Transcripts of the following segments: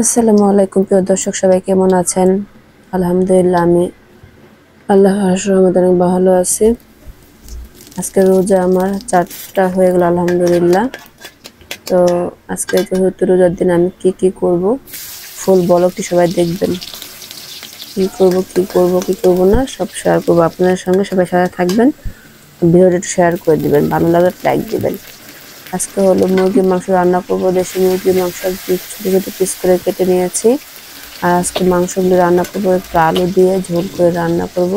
আসসালামু আলাইকুম প্রিয় দর্শক, সবাই কেমন আছেন? আলহামদুলিল্লাহ, আমি আল্লাহর রহমতে অনেক ভালো আছি। আজকে রোজা আমার 4টা হয়ে গেল আলহামদুলিল্লাহ। তো আজকে যেহেতু রোজার দিন আমি কি করব ফুল ব্লগটি সবাই দেখবেন। কি করব না সব শেয়ার করবো আপনাদের সঙ্গে। সবাই সাথে থাকবেন, ভিডিওটা একটু শেয়ার করে দিবেন, ভালো লাগলে লাইক দিবেন। আজকে হলো মুরগির মাংস রান্না করব। দেশি মুরগির মাংস ছোট ছোট পিস করে কেটে নিয়েছি। আর আজকে মাংসগুলো রান্না করবো একটু আলু দিয়ে ঝোল করে রান্না করব,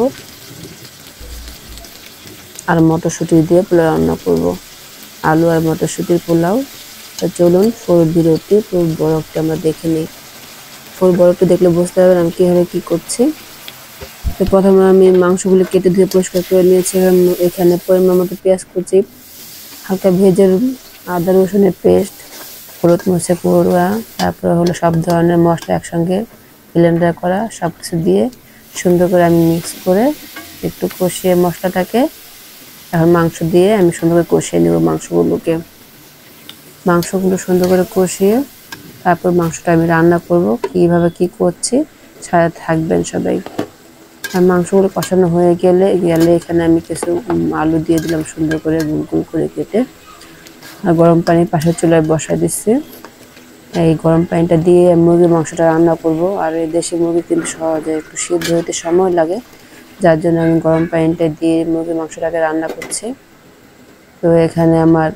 আর মটরশুঁটি দিয়ে পোলাও রান্না করব। আলু আর মটরশুঁটির পোলাও। তো চলুন ফুল ভিডিওটি ফুল বরফটি আমরা দেখে নিই। ফুল বরফটি দেখলে বুঝতে পারবেন আমি কীভাবে কী করছি। তো প্রথমে আমি মাংসগুলো কেটে ধুয়ে পরিষ্কার করে নিয়েছি। এখানে পরিমাণ মতো পেঁয়াজ কুচি, হালকা ভেজে আদা রসুনের পেস্ট, হলুদ মরিচের গুঁড়া, তারপরে হলো সব ধরনের মশলা একসঙ্গে ব্লেন্ডার করা, সব কিছু দিয়ে সুন্দর করে আমি মিক্স করে একটু কষিয়ে মশলাটাকে এখন মাংস দিয়ে আমি সুন্দর করে কষিয়ে নেব। মাংসগুলো সুন্দর করে কষিয়ে তারপর মাংসটা আমি রান্না করব। কীভাবে কি করছি সাথে থাকবেন সবাই। আর মাংসগুলো কষানো হয়ে গেলে এখানে আমি কিছু আলু দিয়ে দিলাম সুন্দর করে গোল গোল করে কেটে। আর গরম পানি পাশের চুলায় বসাই দিচ্ছি। এই গরম পানিটা দিয়ে মুরগির মাংসটা রান্না করব। আর এই দেশি মুরগি কিন্তু সহজে একটু সিদ্ধ হতে সময় লাগে, যার জন্য আমি গরম পানিটা দিয়ে মুরগির মাংসটাকে রান্না করছি। তো এখানে আমার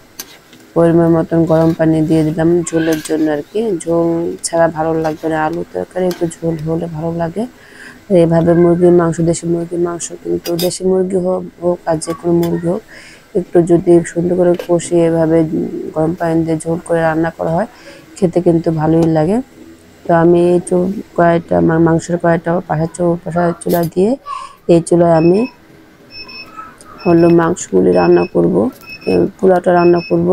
পরিমাণ মতন গরম পানি দিয়ে দিলাম ঝোলের জন্য আর কি। ঝোল ছাড়া ভালো লাগবে না, আলু তরকারি একটু ঝোল হলে ভালো লাগে। এইভাবে মুরগির মাংস, দেশি মুরগির মাংস কিন্তু দেশি মুরগি হোক আর যে কোনো মুরগি হোক, একটু যদি সুন্দর করে কষিয়ে এভাবে গরম পানি দিয়ে ঝোল করে রান্না করা হয়, খেতে কিন্তু ভালোই লাগে। তো আমি এই কড়াইটা মাংসের কড়াইটা পাশের চুলা দিয়ে এই চুলায় আমি হলো মাংসগুলি রান্না করব, পোলাওটা রান্না করব।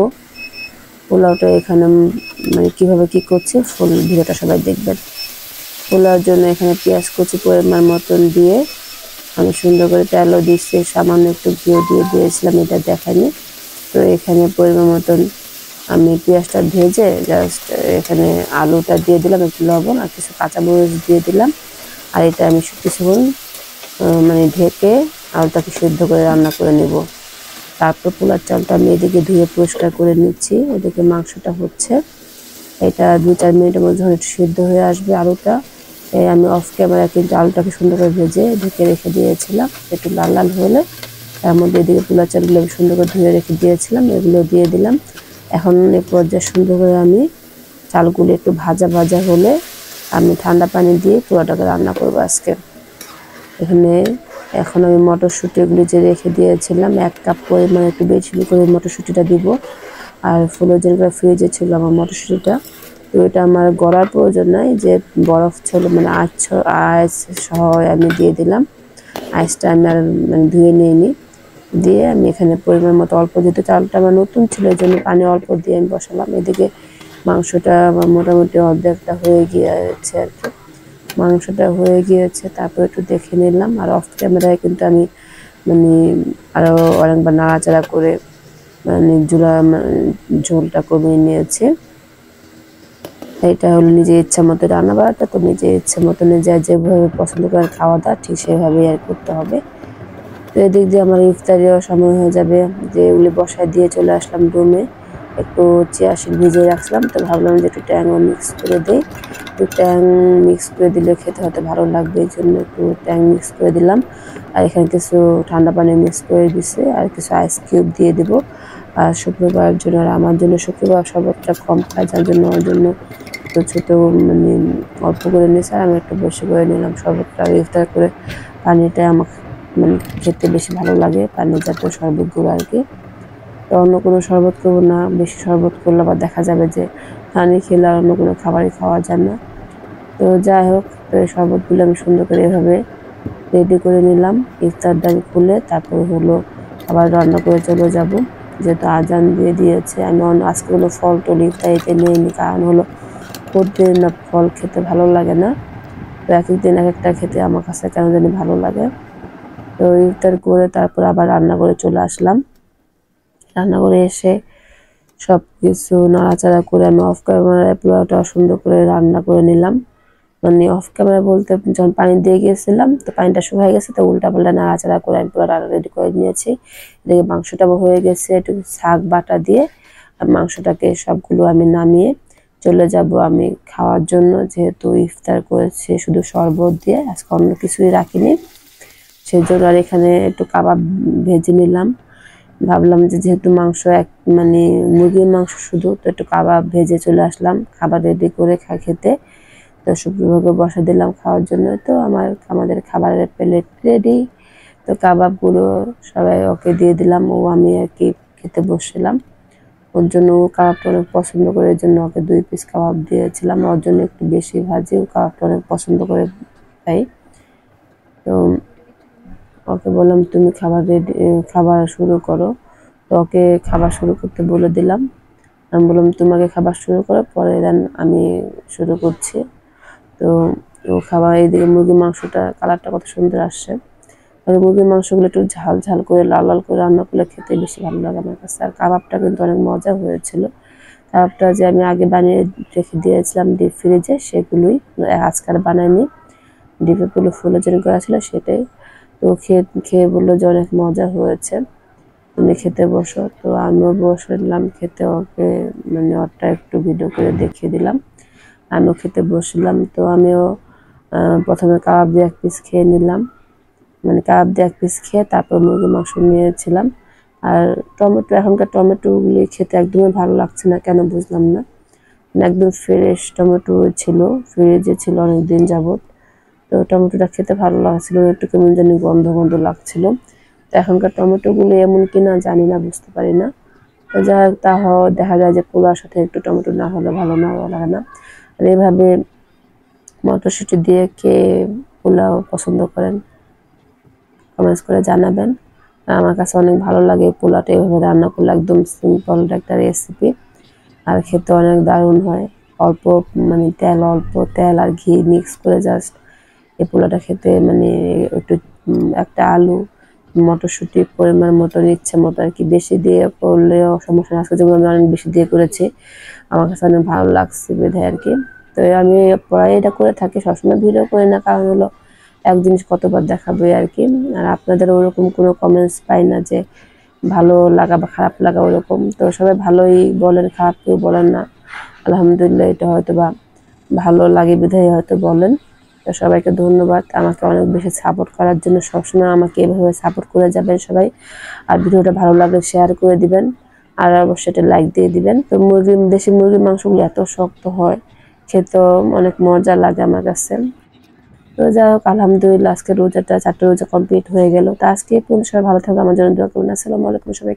পোলাওটা এখানে মানে কীভাবে কী করছি ফুল ভিডিওটা সবাই দেখবেন। পোলাওর জন্য এখানে পেঁয়াজ কুচি পরিমাণ মতন দিয়ে আমি সুন্দর করে তেলও দিচ্ছি, সামান্য একটু ঘিও দিয়ে দিয়েছিলাম, এটা দেখাইনি। তো এখানে পরিমাণ মতন আমি পেঁয়াজটা ভেজে জাস্ট এখানে আলুটা দিয়ে দিলাম, একটু লবণ আর কিছু কাঁচামরিচ দিয়ে দিলাম। আর এটা আমি কিছুক্ষণ মানে ঢেকে আলুটাকে সিদ্ধ করে রান্না করে নেব। তারপর পোলার চালটা আমি এদিকে ধুয়ে পরিষ্কার করে নিচ্ছি, এদিকে মাংসটা হচ্ছে। এটা 2-4 মিনিটের মধ্যে যখন একটু সিদ্ধ হয়ে আসবে আলুটা, আমি অফ ক্যামেরা কিন্তু আলুটাকে সুন্দর করে ভেজে ঢেকে রেখে দিয়েছিলাম। একটু লাল লাল হলে তার মধ্যে এদিকে পোলার চালগুলো আমি সুন্দর করে ধুয়ে রেখে দিয়েছিলাম, এগুলো দিয়ে দিলাম। এখন এই পর্যায়ে সুন্দর করে আমি চালগুলো একটু ভাজা ভাজা হলে আমি ঠান্ডা পানি দিয়ে পোলাওটাকে রান্না করবো আজকে। এখানে এখন আমি মটরশুঁটিগুলি যে রেখে দিয়েছিলাম 1 কাপ পরিমাণ, একটু বেশি করে মটরশুঁটিটা দিব। আর ফ্রোজেন ফ্রিজে ছিল আমার মটরশুঁটিটা, তো এটা আমার গড়ার প্রয়োজন নাই, যে বরফ ছিল মানে আইস সহ আমি দিয়ে দিলাম। আইসটা আমি আর মানে ধুয়ে নিইনি, দিয়ে আমি এখানে পরিমাণ মতো অল্প, যেহেতু চালটা আমার নতুন ছিল এই জন্য পানি অল্প দিয়ে আমি বসালাম। এদিকে মাংসটা আমার মোটামুটি অর্ধেকটা হয়ে গিয়েছে আর কি। মাংসটা হয়ে গিয়েছে, তারপর একটু দেখে নিলাম। আর অফ ক্যামেরায় কিন্তু আমি মানে আরও অনেকবার নাড়াচাড়া করে মানে ঝোলটা কমিয়ে নিয়েছি। এটা হলো নিজের ইচ্ছা মতো রান্না বাড়াটা, তো নিজের ইচ্ছা মতো যেভাবে পছন্দ করে খাওয়া দাওয়া ঠিক সেভাবেই আর করতে হবে। তো এদিক দিয়ে আমার ইফতারিও সময় হয়ে যাবে, যে এগুলি বসায় দিয়ে চলে আসলাম রুমে। একটু চিয়া সিড ভিজিয়ে রাখলাম, তো ভাবলাম যে একটু ট্যাংও মিক্স করে দিই। একটু ট্যাং মিক্স করে দিলে খেতে হয়তো ভালো লাগবে, এই জন্য একটু ট্যাং মিক্স করে দিলাম। আর এখানে কিছু ঠান্ডা পানি মিক্স করে দিছি, আর কিছু আইস কিউব দিয়ে দেবো। আর শুক্রবারের জন্য, আর আমার জন্য শুক্রবার শরবতটা কম খায়, যার জন্য ওর জন্য একটু ছোটো মানে অল্প করে নিয়েছে, আর আমি একটু বেশি করে নিলাম শরবতটা। ইফতার করে পানিটা আমাকে মানে খেতে বেশি ভালো লাগে, পানি জাতীয় শরবতগুলো আর কি। তো অন্য কোনো শরবত করবো না, বেশি শরবত করলে আবার দেখা যাবে যে পানি খেলে আর অন্য কোনো খাবারই খাওয়া যায় না। তো যাই হোক, তো এই শরবতগুলো আমি সুন্দর করে এভাবে রেডি করে নিলাম। ইফতারদানি খুলে তারপর হলো আবার রান্না করে চলে যাব, যেহেতু আজান দিয়ে দিয়েছে। আমি আজকে কোনো ফল টল ইফতারিতে নিইনি, কারণ হলো প্রতিদিন না ফল খেতে ভালো লাগে না, তো এক এক দিন এক একটা খেতে আমার কাছে কেন জানি ভালো লাগে। তো ইফতার করে তারপর আবার রান্না করে চলে আসলাম। রান্না করে এসে সবকিছু নাড়াচাড়া করে আমি অফ ক্যামেরায় পোলাওটা সুন্দর করে রান্না করে নিলাম। মানে অফ ক্যামেরা বলতে যখন পানি দিয়ে গিয়েছিলাম তো পানিটা শুকিয়ে গেছে, তো উল্টাপাল্টা নাড়াচাড়া করে আমি পুরো রেডি করে নিয়েছি। এদিকে মাংসটাও হয়ে গেছে, একটু শাক বাটা দিয়ে মাংসটাকে সবগুলো আমি নামিয়ে চলে যাব আমি খাওয়ার জন্য, যেহেতু ইফতার করেছি শুধু শরবত দিয়ে, আজকে অন্য কিছুই রাখিনি। সেজন্য আর এখানে একটু কাবাব ভেজে নিলাম। ভাবলাম যে যেহেতু মাংস মানে মুরগির মাংস শুধু, তো একটু কাবাব ভেজে চলে আসলাম খাবার রেডি করে খেতে। তো শুক্রবারকে বসা দিলাম খাওয়ার জন্য। তো আমাদের খাবারের প্লেট রেডি। তো কাবাবগুলো সবাই ওকে দিয়ে দিলাম, ও আমি আর কি খেতে বসছিলাম। ওর জন্য ও কাবাবটা অনেক পছন্দ করে, এর জন্য ওকে 2 পিস কাবাব দিয়েছিলাম। ওর জন্য একটু বেশি ভাজি, ও কাবাবটা অনেক পছন্দ করে তাই। তো ওকে বললাম তুমি খাবার শুরু করো। তো ওকে খাবার শুরু করতে বলে দিলাম। আমি বললাম তোমাকে খাবার শুরু করো, পরে দেন আমি শুরু করছি। তো ও খাবার, এইদিকে মুরগির মাংসটা কালারটা কত সুন্দর আসছে। আর মুরগির মাংসগুলো একটু ঝাল ঝাল করে লাল লাল করে রান্না করলে খেতে বেশি ভালো লাগে আমার কাছে। আর কাবাবটা কিন্তু অনেক মজা হয়েছিল। কাবাবটা যে আমি আগে বানিয়ে রেখে দিয়েছিলাম ডিপ ফ্রিজে, সেগুলোই আজকাল বানাইনি, ডিপে ফ্রোজেন করা ছিল সেটাই। তো খেয়ে বললো যে অনেক মজা হয়েছে, তুমি খেতে বসো। তো আমিও বসলাম খেতে, ওকে মানে ওরটা একটু ভিডিও করে দেখিয়ে দিলাম। আমিও খেতে বসলাম। তো আমিও প্রথমে কাবাব দিয়ে 1 পিস খেয়ে নিলাম, মানে কাবাব দিয়ে 1 পিস খেয়ে তারপর মুরগির মাংস নিয়েছিলাম। আর এখনকার টমেটোগুলি খেতে একদমই ভালো লাগছে না, কেন বুঝলাম না। একদম ফ্রেশ টমেটো ছিল, ফ্রিজে ছিল অনেকদিন যাবত। তো টমেটোটা খেতে ভালো লাগছিল, একটু কেমন জানি গন্ধ গন্ধ লাগছিল। তো এখনকার টমেটোগুলো এমন কিনা জানি না, বুঝতে পারি না। তো যা হোক, দেখা যায় যে পোলাওর সাথে একটু টমেটো না হলে ভালো লাগে না। আর এইভাবে মটরশুঁটি দিয়ে কে পোলাও পছন্দ করেন কমেন্টস করে জানাবেন। আমার কাছে অনেক ভালো লাগে পোলাওটা এভাবে রান্না করলে, একদম সিম্পল একটা রেসিপি, আর খেতে অনেক দারুণ হয়। মানে অল্প তেল আর ঘি মিক্স করে জাস্ট এই পোলাওটা খেতে, মানে একটু একটা আলু, মটরশুঁটি পরিমাণ মতন ইচ্ছে মতো আর কি, বেশি দিয়ে করলেও সমস্যা না। আজকে যেমন আমি অনেক বেশি দিয়ে করেছি, আমার কাছে অনেক ভালো লাগছে বিধায় আর কি। তো আমি প্রায় এটা করে থাকি, সবসময় ভিডিও করি না, কারণ হলো এক জিনিস কতবার দেখাবো আর কি। আর আপনাদের ওরকম কোনো কমেন্টস পাই না যে ভালো লাগা বা খারাপ লাগা ওরকম। তো সবাই ভালোই বলেন, খারাপ কেউ বলেন না। আলহামদুলিল্লাহ, এটা হয়তো বা ভালো লাগে বিধায় হয়তো বলেন। তো সবাইকে ধন্যবাদ আমাকে অনেক বেশি সাপোর্ট করার জন্য। সবসময় আমাকে এভাবে সাপোর্ট করে যাবেন সবাই। আর ভিডিওটা ভালো লাগলে শেয়ার করে দিবেন, আর অবশ্যই এটা লাইক দিয়ে দিবেন। তো দেশি মুরগির মাংসগুলো এত শক্ত হয়, খেতেও অনেক মজা লাগে আমার কাছে। তো যাই হোক, আলহামদুলিল্লাহ আজকে রোজাটা 4টা রোজা কমপ্লিট হয়ে গেল। তো আজকে সবাই ভালো থাকবে, আমার জন্য দোয়া করুন। আসসালামু আলাইকুম সবাই।